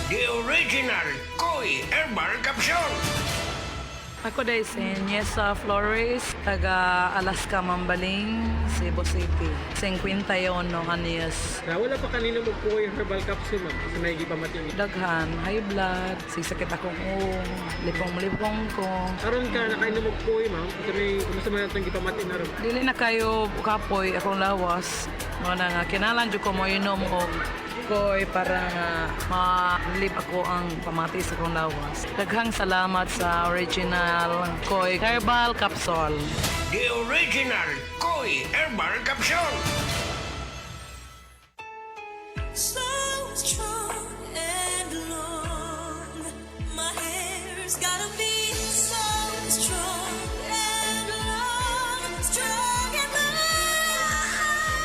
The original Koi Herbal Capsule. Ako dahil si Niesa Flores, taga Alaska, Mambaling, Cebu City. 51 anyos. Wala pa kanina magkuha yung herbal capsule, ma'am. Kasi may gipamatindi. Daghan, high blood, sisakit akong lipong-lipong ko. Karon ka, nakainom magkuha, ma'am. Kasi may kumusta man itong gipamatin na rin. Dili na kayo kapoy akong lawas. Mga nga, kinalan dyan ko mo inom o koy para nga ma-live ako ang pamati sa akong lawas. Daghang salamat sa original Koi Herbal Capsule. The original Koi Herbal Capsule. So strong and long, my hair's gotta be so strong and long, strong and long.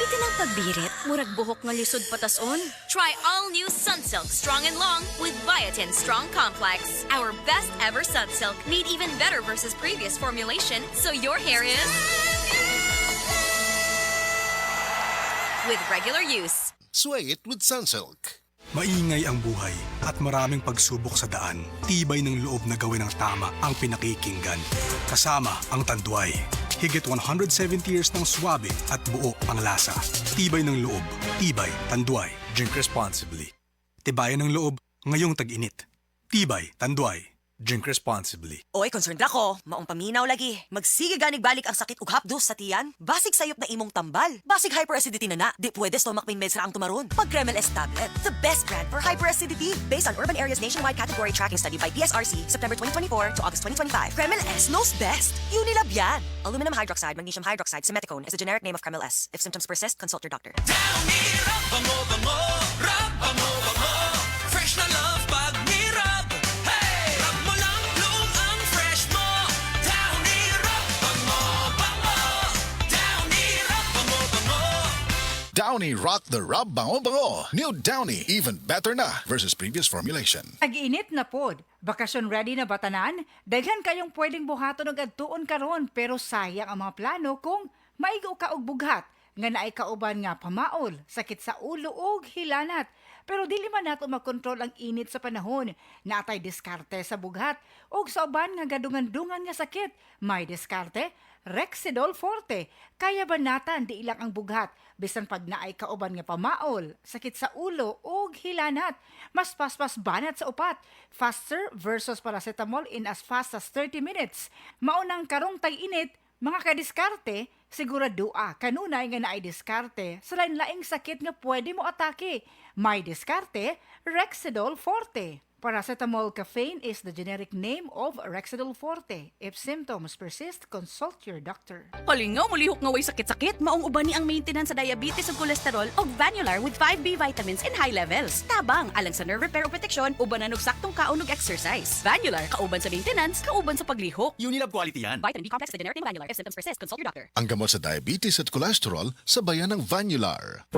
Biti ng pagbirit, murag buhok nga lisod patason. Try all new Sunsilk Strong and Long with Biotin Strong Complex. Our best ever Sunsilk, made even better versus previous formulation, so your hair is with regular use. Sway it with Sunsilk. Maingay ang buhay at maraming pagsubok sa daan. Tibay ng loob na gawin ng tama ang pinakikinggan. Kasama ang Tanduay. Higit 170 years ng swabe at buo ang lasa. Tibay ng loob. Tibay, Tanduay. Drink responsibly. Tibayan ng loob ngayong tag-init. Tibay, Tanduay. Drink responsibly. Oy, concerned ako. Maong paminaw lagi. Magsige ganig balik ang sakit ug hapdos sa tiyan. Basig sayop na imong tambal. Basig hyperacidity na. Di pwede stomach pain meds ra ang tumaron. Pag Kremel S tablet, the best brand for hyperacidity. Based on Urban Areas Nationwide Category Tracking Study by PSRC, September 2024 to August 2025. Kremel S knows best. Unilab yan. Aluminum hydroxide, magnesium hydroxide, simeticone is the generic name of Kremel S. If symptoms persist, consult your doctor. Downy Rub, bango, bango, rub, bango, bango. Fresh na love pag ni-rub. Hey! Rub mo lang, bloom ang fresh mo. Downy Rub, bango, bango. Downy Rub, bango, bango. Downy Rock the Rub Bango Bango. New Downy, even better na versus previous formulation. Tag-init na pod. Bakasyon ready na batanan? Daghan kayong pwedeng buhaton og adtuon karon pero sayang ang mga plano kung maigo ka og bughat nga naay kauban nga pamaol, sakit sa ulo ug hilanat. Pero dili man nato makontrol ang init sa panahon. Natay diskarte sa bughat ug sa uban nga gadungan-dungan nga sakit. May diskarte Rexidol Forte. Kaya banatan di ilang ang bughat bisan pag naay kauban nga pamaol, sakit sa ulo ug hilanat. Mas paspas banat sa upat. Faster versus paracetamol in as fast as 30 minutes. Maunang karong tag-init, mga kadiskarte, siguradua kanunay nga naay diskarte sa lain-laing sakit nga pwede mo atake. May diskarte Rexidol Forte. Paracetamol caffeine is the generic name of Rexidol Forte. If symptoms persist, consult your doctor. Palingaw, mulihok nga way sakit-sakit, maong uban ni ang maintenance sa diabetes ug kolesterol og Vanular with 5B vitamins in high levels. Tabang, alang sa nerve repair o protection, uban na saktong kaon ug exercise. Vanular, kauban sa maintenance, kauban sa paglihok. Unilab quality yan. Vitamin B complex is the generic name Vanular. If symptoms persist, consult your doctor. Ang gamot sa diabetes at cholesterol sa bayan ng Vanular.